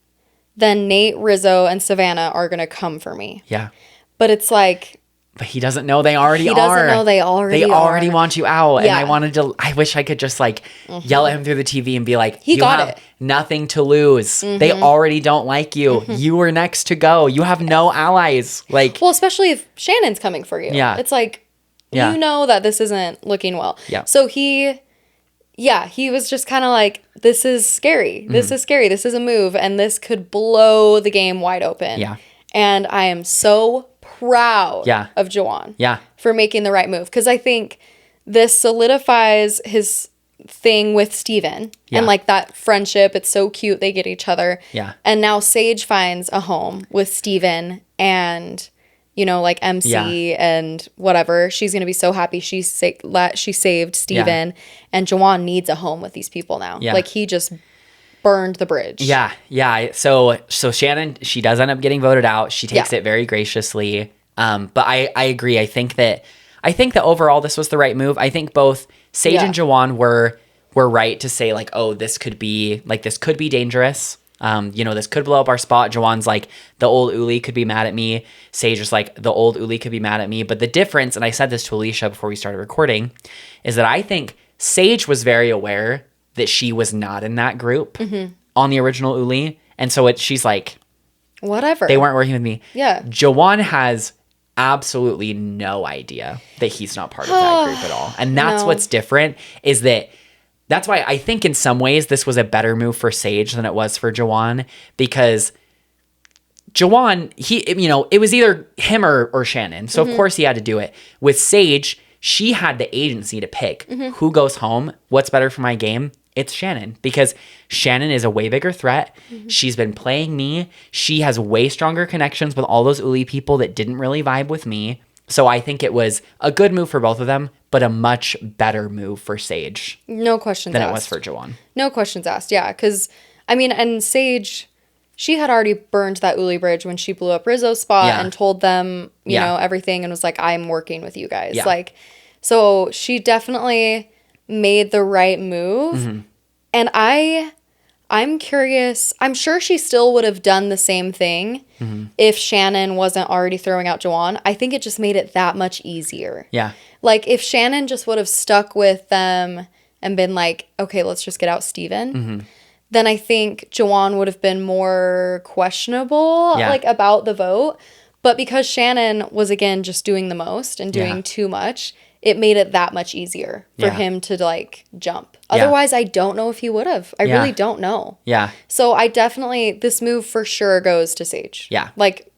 then Nate, Rizzo, and Savannah are going to come for me. Yeah. But it's like... But he doesn't know they already are. He doesn't know they already are. They already want you out. Yeah. And I wish I could just like yell at him through the TV and be like, you got have it. nothing to lose. They already don't like you. You were next to go. You have no allies. Like, well, especially if Shannon's coming for you. Yeah. It's like, you know that this isn't looking well. Yeah. So he was just kind of like, this is scary. This is scary. This is a move. And this could blow the game wide open. Yeah. And I am so proud of Jawan for making the right move. Because I think this solidifies his thing with Steven and like that friendship. It's so cute. They get each other. Yeah. And now Sage finds a home with Steven and, you know, like MC and whatever. She's going to be so happy she saved Steven. And Jawan needs a home with these people now. Yeah. Like he just burned the bridge. Yeah. Yeah. So Shannon, she does end up getting voted out. She takes it very graciously. But I agree. I think that overall this was the right move. I think both Sage and Jawan were right to say like, oh, this could be dangerous. This could blow up our spot. Jawan's like, the old Uli could be mad at me. Sage is like, the old Uli could be mad at me. But the difference, and I said this to Alicia before we started recording, is that I think Sage was very aware that she was not in that group on the original Uli. And so she's like, whatever. They weren't working with me. Yeah. Jawan has absolutely no idea that he's not part of that group at all. And that's what's different is that's why I think in some ways this was a better move for Sage than it was for Jawan, because Jawan, it was either him or Shannon. So of course he had to do it. With Sage, she had the agency to pick who goes home, what's better for my game. It's Shannon, because Shannon is a way bigger threat. She's been playing me. She has way stronger connections with all those Uli people that didn't really vibe with me. So I think it was a good move for both of them, but a much better move for Sage. No questions than asked. It was for Jawan. No questions asked, yeah. Because, and Sage, she had already burned that Uli bridge when she blew up Rizzo's spot and told them, you know, everything and was like, I'm working with you guys. Yeah. Like, so she definitely made the right move. And I'm curious. I'm sure she still would have done the same thing if Shannon wasn't already throwing out Juwan. I think it just made it that much easier. Yeah. Like, if Shannon just would have stuck with them and been like, okay, let's just get out Steven, then I think Juwan would have been more questionable, like, about the vote. But because Shannon was, again, just doing the most and doing too much, it made it that much easier for him to, like, jump. Otherwise, I don't know if he would have. I really don't know. Yeah. So I definitely, this move for sure goes to Sage. Yeah. Like,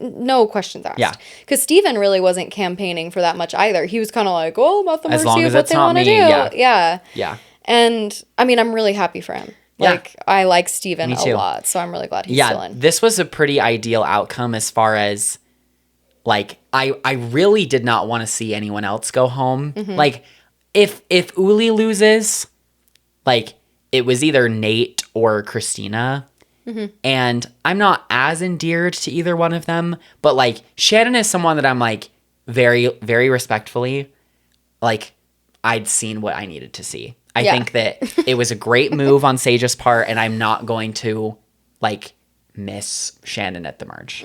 no questions asked. Yeah. Because Steven really wasn't campaigning for that much either. He was kind of like, oh, I'm at the As mercy long of as what it's they not want to me, do. yeah. Yeah. And, I mean, I'm really happy for him. Yeah. Like, I like Steven Me a too. lot, so I'm really glad he's still in. This was a pretty ideal outcome as far as, like, I really did not want to see anyone else go home. Like, if Uli loses, like, it was either Nate or Christina. And I'm not as endeared to either one of them, but, like, Shannon is someone that I'm, like, very, very respectfully, like, I'd seen what I needed to see. I think that it was a great move on Sage's part, and I'm not going to, like, miss Shannon at the merge.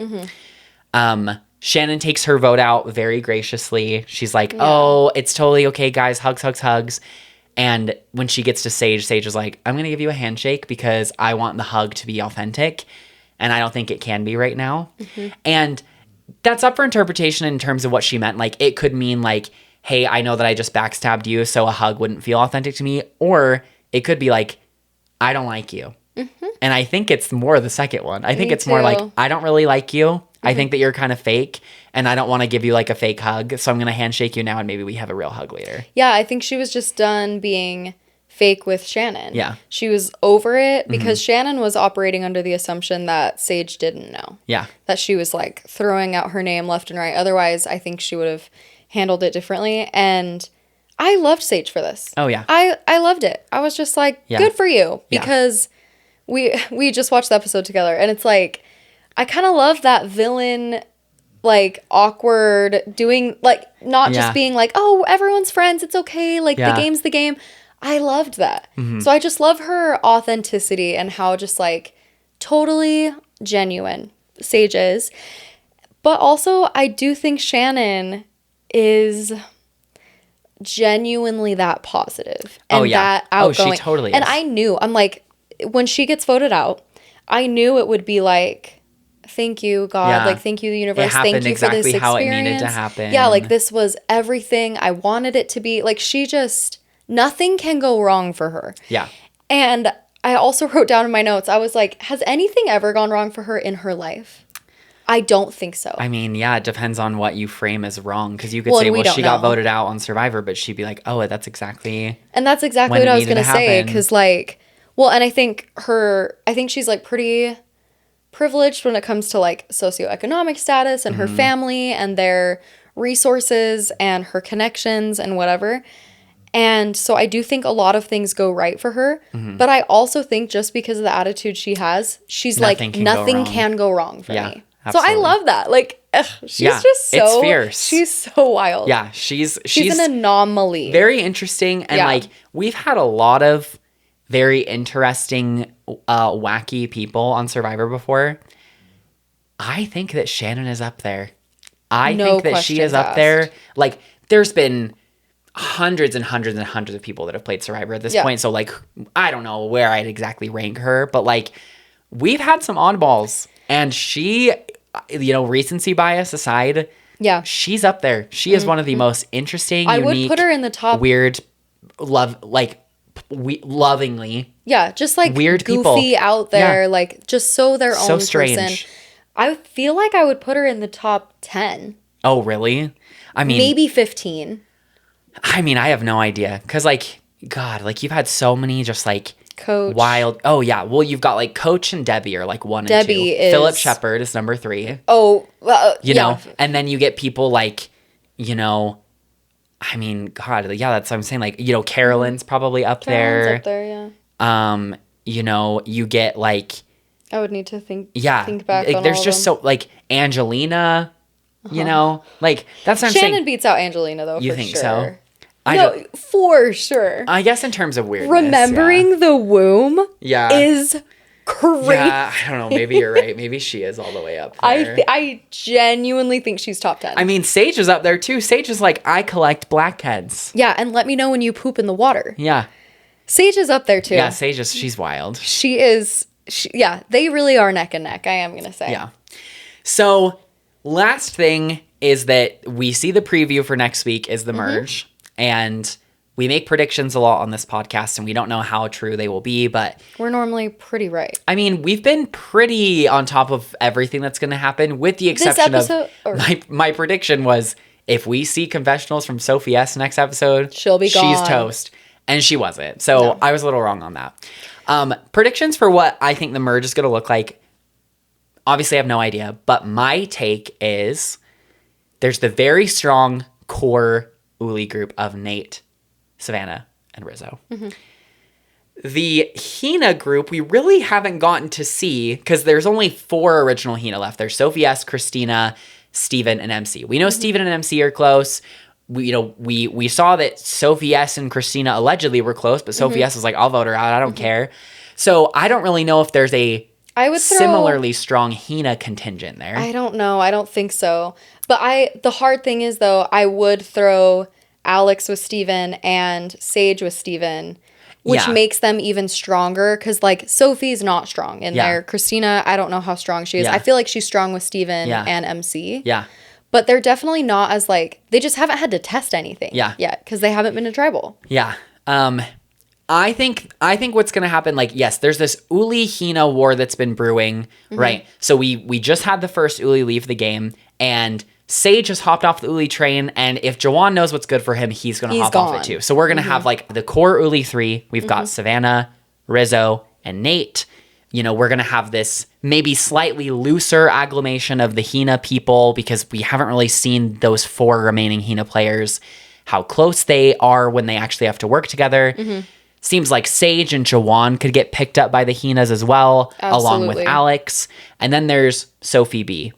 Shannon takes her vote out very graciously. She's like, oh, it's totally okay, guys. Hugs, hugs, hugs. And when she gets to Sage, Sage is like, I'm going to give you a handshake because I want the hug to be authentic. And I don't think it can be right now. And that's up for interpretation in terms of what she meant. Like, it could mean, like, hey, I know that I just backstabbed you, so a hug wouldn't feel authentic to me. Or it could be like, I don't like you. And I think it's more the second one. I think Me it's more like, too. I don't really like you. I think that you're kind of fake, and I don't want to give you, like, a fake hug. So I'm going to handshake you now, and maybe we have a real hug later. Yeah, I think she was just done being fake with Shannon. Yeah. She was over it because Shannon was operating under the assumption that Sage didn't know. Yeah. That she was, like, throwing out her name left and right. Otherwise, I think she would have handled it differently. And I loved Sage for this. Oh, yeah. I loved it. I was just like, good for you. Yeah. Because we just watched the episode together, and it's like, I kind of love that villain, like, awkward doing, like, not just being like, oh, everyone's friends, it's okay, like, the game's the game. I loved that. So I just love her authenticity and how just, like, totally genuine Sage is. But also, I do think Shannon is genuinely that positive and that outgoing. Oh, she totally is. And I knew, I'm like, when she gets voted out, I knew it would be like, thank you, God. Yeah. Like, thank you, the universe. Thank you exactly for this experience. how it needed to happen. Yeah, like, this was everything I wanted it to be. Like, she just, nothing can go wrong for her. Yeah. And I also wrote down in my notes, I was like, has anything ever gone wrong for her in her life? I don't think so. I mean, yeah, it depends on what you frame as wrong. Because you could Well, say, and we well, don't she got know. voted out on Survivor, but she'd be like, oh, that's exactly. And that's exactly when what it I was needed going to to say. happen. Because, like, well, and I think she's, like, pretty privileged when it comes to, like, socioeconomic status and her family and their resources and her connections and whatever. And so I do think a lot of things go right for her. But I also think just because of the attitude she has, she's Nothing like, can go nothing wrong. can go wrong for me. Absolutely. So I love that. Like, she's just so... it's fierce. She's so wild. Yeah, she's an anomaly. very interesting. And, like, we've had a lot of very interesting, wacky people on Survivor before. I think that Shannon is up there. I think that she is up there. Like, there's been hundreds and hundreds and hundreds of people that have played Survivor at this point. So, like, I don't know where I'd exactly rank her, but, like, we've had some oddballs. And she, you know, recency bias aside, she's up there. She is one of the most interesting, I unique, would put her in the top... weird, lovingly. Yeah, just, like, weird goofy people out there, like, just so their own strange. person. I feel like I would put her in the top 10. Oh, really? I mean... Maybe 15. I mean, I have no idea. Because, like, God, like, you've had so many just, like... Coach. Wild. Oh, yeah. Well, you've got, like, Coach and Debbie are, like, 1 and 2. Debbie is... Philip Shepard is number 3. Oh, you know? And then you get people like, you know... I mean, God, yeah, that's what I'm saying. Like, you know, Carolyn's probably up there. Up there, yeah. You know, you get, like... I would need to think back like, on there's all just of them. so, like, Angelina, you know? Like, that's what I'm saying. Shannon beats out Angelina, though, You for think sure. so? No, for sure. I guess in terms of weirdness. Remembering the womb is crazy. Yeah, I don't know. Maybe you're right. Maybe she is all the way up there. I genuinely think she's top 10. I mean, Sage is up there too. Sage is like, I collect blackheads. Yeah, and let me know when you poop in the water. Yeah. Sage is up there too. Yeah, Sage is, she's wild. She is, yeah, they really are neck and neck, I am going to say. Yeah. So, last thing is that we see the preview for next week is the merge. And we make predictions a lot on this podcast, and we don't know how true they will be, but... We're normally pretty right. I mean, we've been pretty on top of everything that's going to happen, with the exception of... My prediction was, if we see confessionals from Sophi S next episode... She'll be gone. She's toast. And she wasn't. So, I was a little wrong on that. Predictions for what I think the merge is going to look like. Obviously, I have no idea. But my take is... There's the very strong core... Uli group of Nate, Savannah, and Rizzo. The Hina group, we really haven't gotten to see, because there's only 4 original Hina left. There's Sophi S, Christina, Steven, and MC. We know Steven and MC are close. We saw that Sophi S and Christina allegedly were close, but Sophi S was like, I'll vote her out. I don't care. So I don't really know if there's a similarly strong Hina contingent there. I don't know. I don't think so. But the hard thing is, though, I would throw Alex with Steven and Sage with Steven, which makes them even stronger, because, like, Sophie's not strong in there. Christina, I don't know how strong she is. I feel like she's strong with Steven and MC. Yeah. But they're definitely not as, like, they just haven't had to test anything yet, because they haven't been in tribal. Yeah. I think what's going to happen, like, yes, there's this Uli Hina war that's been brewing, right? So we just had the first Uli leave the game, and Sage has hopped off the Uli train, and if Jawan knows what's good for him, he's going to hop off it too. So we're going to have, like, the core Uli 3. We've got Savannah, Rizzo, and Nate. You know, we're going to have this maybe slightly looser agglomeration of the Hina people, because we haven't really seen those 4 remaining Hina players, how close they are when they actually have to work together. Seems like Sage and Jawan could get picked up by the Hinas as well, along with Alex. And then there's Sophi B.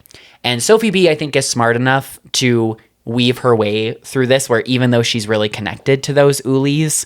And Sophi B, I think, is smart enough to weave her way through this, where even though she's really connected to those Ulis,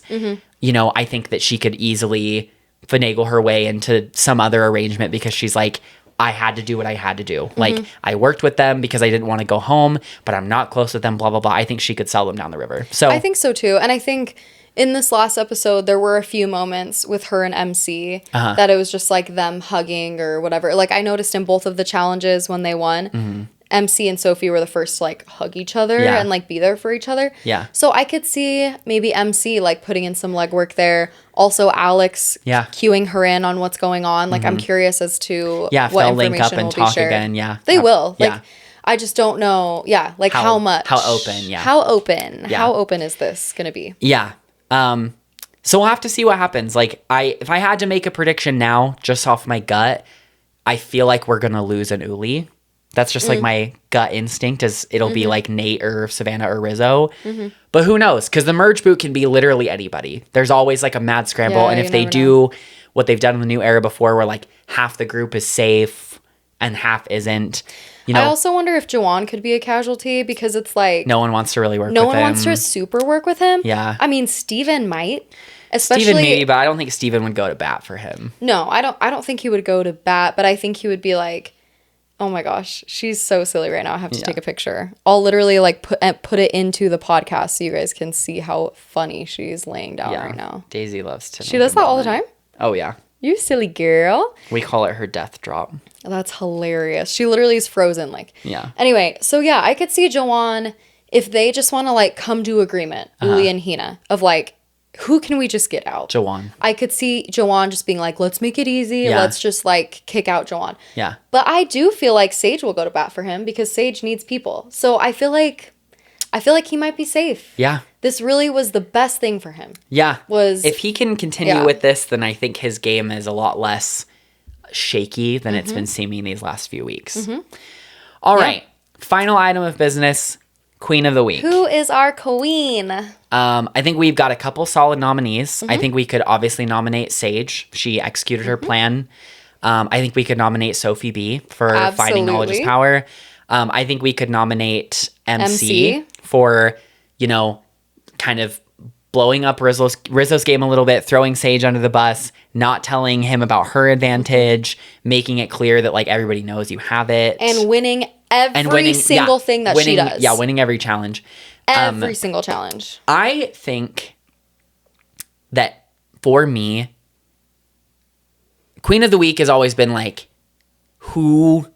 you know, I think that she could easily finagle her way into some other arrangement, because she's like, I had to do what I had to do. Like, I worked with them because I didn't want to go home, but I'm not close with them, blah, blah, blah. I think she could sell them down the river. So I think so too. And I think in this last episode, there were a few moments with her and MC that it was just like them hugging or whatever. Like, I noticed in both of the challenges when they won, MC and Sophi were the first to, like, hug each other and, like, be there for each other. Yeah. So I could see maybe MC, like, putting in some legwork there. Also, Alex cueing her in on what's going on. Like, I'm curious as to what they'll information link up and will talk be shared. again. Yeah. They will. Like, I just don't know. Yeah. Like, how much. How open. Yeah. How open. Yeah. How open is this going to be? Yeah. So we'll have to see what happens. Like, if I had to make a prediction now, just off my gut, I feel like we're going to lose an Uli. That's just like my gut instinct, is it'll be like Nate or Savannah or Rizzo. But who knows? Because the merge boot can be literally anybody. There's always like a mad scramble. And if they do what they've done in the new era before, where like half the group is safe and half isn't, you know. I also wonder if Jawan could be a casualty, because it's like, no one wants to really work with him. No one wants to super work with him. Yeah. I mean, Steven might. Especially, Steven maybe, but I don't think Steven would go to bat for him. No, I don't think he would go to bat, but I think he would be like, oh my gosh, she's so silly right now. I have to take a picture. I'll literally like put it into the podcast so you guys can see how funny she's laying down right now. Daisy loves to. She does that all the time? Oh yeah. You silly girl. We call it her death drop. That's hilarious. She literally is frozen. Like, yeah. Anyway, so yeah, I could see Jawan, if they just want to like come to agreement, Uli and Hina, of like, who can we just get out? Jawan. I could see Jawan just being like, let's make it easy. Yeah. Let's just like kick out Jawan. Yeah. But I do feel like Sage will go to bat for him, because Sage needs people. So I feel like he might be safe. Yeah. This really was the best thing for him. Yeah. Was if he can continue with this, then I think his game is a lot less shaky than it's been seeming these last few weeks. All right. Final item of business. Queen of the week. Who is our queen? I think we've got a couple solid nominees. I think we could obviously nominate Sage. She executed her plan. I think we could nominate Sophi B for finding knowledge is power. I think we could nominate MC for, you know, kind of blowing up Rizzo's game a little bit, throwing Sage under the bus, not telling him about her advantage, making it clear that like everybody knows you have it, and winning every single thing that she does. Yeah, winning every challenge. Every single challenge. I think that for me, Queen of the Week has always been like who.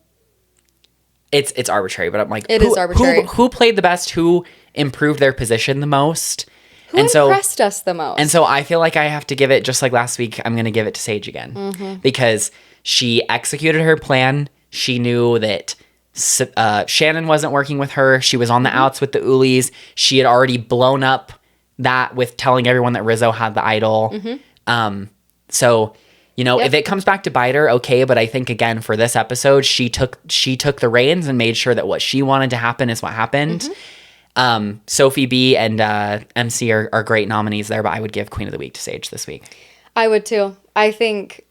It's arbitrary, but I'm like it is arbitrary. Who played the best? Who improved their position the most? Who impressed us the most? And so I feel like I have to give it, just like last week, I'm going to give it to Sage again. Because she executed her plan. She knew that Shannon wasn't working with her. She was on the outs with the Ulis. She had already blown up that with telling everyone that Rizzo had the idol. So, you know, if it comes back to bite her, okay. But I think, again, for this episode, she took the reins and made sure that what she wanted to happen is what happened. Sophie B and MC are great nominees there, but I would give Queen of the Week to Sage this week. I would too. I think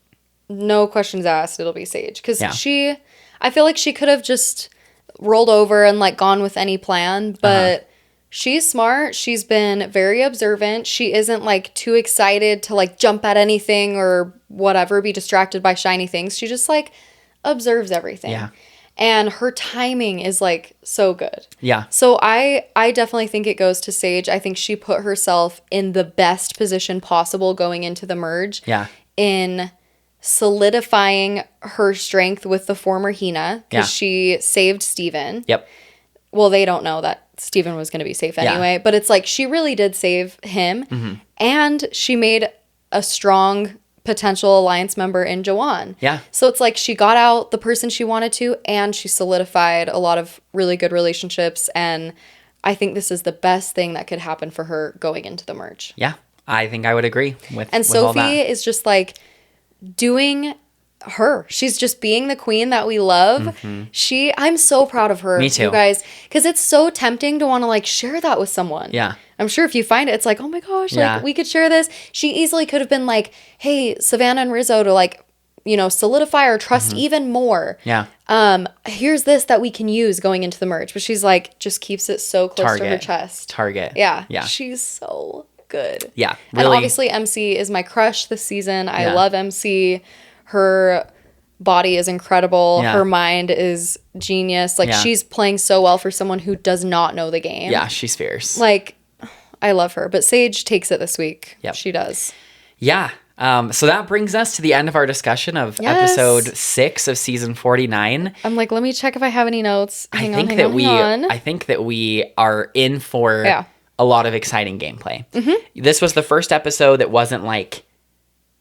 no questions asked, it'll be Sage. Because I feel like she could have just rolled over and like gone with any plan, but she's smart. She's been very observant. She isn't like too excited to like jump at anything or whatever, be distracted by shiny things. She just like observes everything. Yeah. And her timing is like so good. Yeah. So I definitely think it goes to Sage. I think she put herself in the best position possible going into the merge. Yeah. In solidifying her strength with the former Hina. Because she saved Steven. Yep. Well, they don't know that Steven was going to be safe anyway. But it's like she really did save him. And she made a strong potential alliance member in Joanne. Yeah. So it's like she got out the person she wanted to, and she solidified a lot of really good relationships. And I think this is the best thing that could happen for her going into the merge. Yeah. I think I would agree with And with all that. Sophie is just like doing her. She's just being the queen that we love. I'm so proud of her. Me too. You guys, because it's so tempting to want to like share that with someone. Yeah. I'm sure if you find it, it's like, oh my gosh, like we could share this. She easily could have been like, hey, Savannah and Rizzo, to like, you know, solidify our trust even more. Yeah. Here's this that we can use going into the merge. But she's like, just keeps it so close to her chest. Target. Yeah. Yeah. She's so good. Yeah. Really. And obviously MC is my crush this season. I love MC. Her body is incredible. Her mind is genius. Like she's playing so well for someone who does not know the game. Yeah, she's fierce. Like, I love her. But Sage takes it this week. Yep. She does. Yeah. So that brings us to the end of our discussion of episode 6 of season 49. I'm like, let me check if I have any notes. I think that we are in for a lot of exciting gameplay. This was the first episode that wasn't like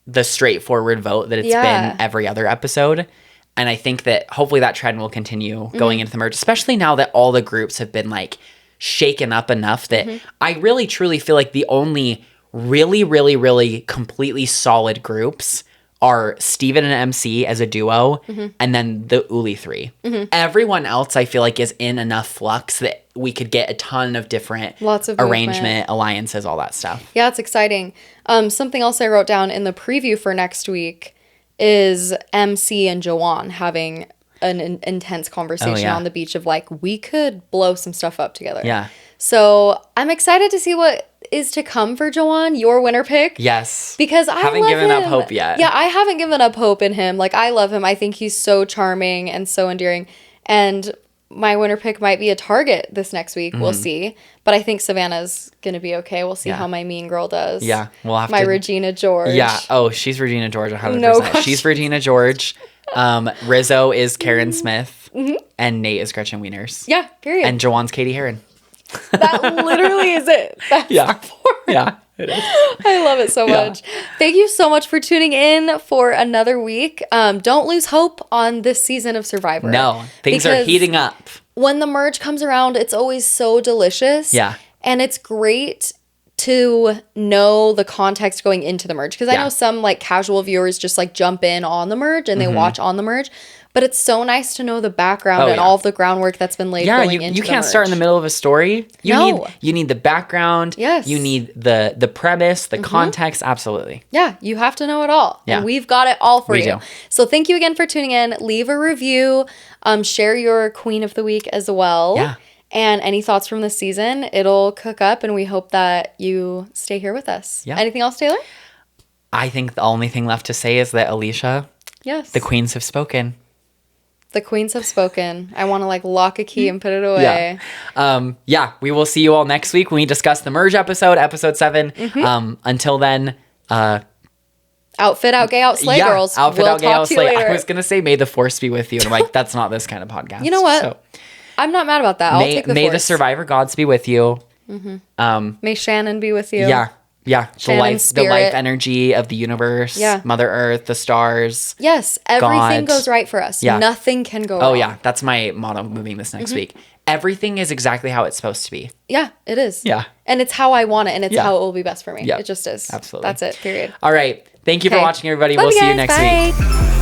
the straightforward vote that it's been every other episode. And I think that hopefully that trend will continue going into the merge, especially now that all the groups have been like shaken up enough that I really truly feel like the only really, really, really completely solid groups are Steven and MC as a duo, and then the Uli 3. Everyone else I feel like is in enough flux that we could get a ton of different lots of arrangement, alliances, all that stuff. Yeah, it's exciting. Something else I wrote down in the preview for next week is MC and Joanne having an intense conversation on the beach of like, we could blow some stuff up together. Yeah. So I'm excited to see what is to come for Joanne, your winner pick. Yes. Because I haven't love given him. up hope yet. Yeah, I haven't given up hope in him. Like, I love him. I think he's so charming and so endearing. And my winner pick might be a Target this next week. We'll see. But I think Savannah's going to be okay. We'll see how my mean girl does. Yeah. We'll have my Regina George. Yeah. Oh, she's Regina George 100%. No She's Regina George. Rizzo is Karen Smith. And Nate is Gretchen Wieners. Yeah, period. And Joanne's Katie Heron. That literally is it. That's our four. Yeah, it is. I love it so much. Thank you so much for tuning in for another week. Don't lose hope on this season of Survivor. No, things are heating up. When the merge comes around, it's always so delicious. Yeah. And it's great to know the context going into the merge. Because I know some like casual viewers just like jump in on the merge and they watch on the merge. But it's so nice to know the background and all of the groundwork that's been laid going into the merge. You can't start in the middle of a story. You need the background. Yes. You need the premise, the context. Absolutely. Yeah, you have to know it all. Yeah. And we've got it all for you. do. So thank you again for tuning in. Leave a review. Share your Queen of the Week as well. Yeah. and any thoughts from this season. It'll cook up, and we hope that you stay here with us. Yeah. Anything else, Taylor? I think the only thing left to say is that, Alicia, Yes. the queens have spoken. The queens have spoken. I want to like lock a key and put it away. Yeah. We will see you all next week when we discuss the merge episode 7. Until then, Outfit, out, gay, out, slay, girls. Outfit, we'll out, gay, talk out, to you slay. later. I was going to say, may the force be with you. And I'm like, that's not this kind of podcast. You know what? So, I'm not mad about that. I'll take the may force. the survivor gods be with you. May Shannon be with you. Yeah. Shannon's The life spirit. energy of the universe. Yeah. Mother Earth, the stars. Yes, everything God. goes right for us. Yeah. Nothing can go wrong. Oh, yeah. That's my motto moving this next week. Everything is exactly how it's supposed to be. Yeah, it is. Yeah. And it's how I want it, and it's Yeah. how it will be best for me. Yep. It just is. Absolutely. That's it, period. All right. Thank you for Okay. watching, everybody. Love We'll you see you guys. next week. Bye.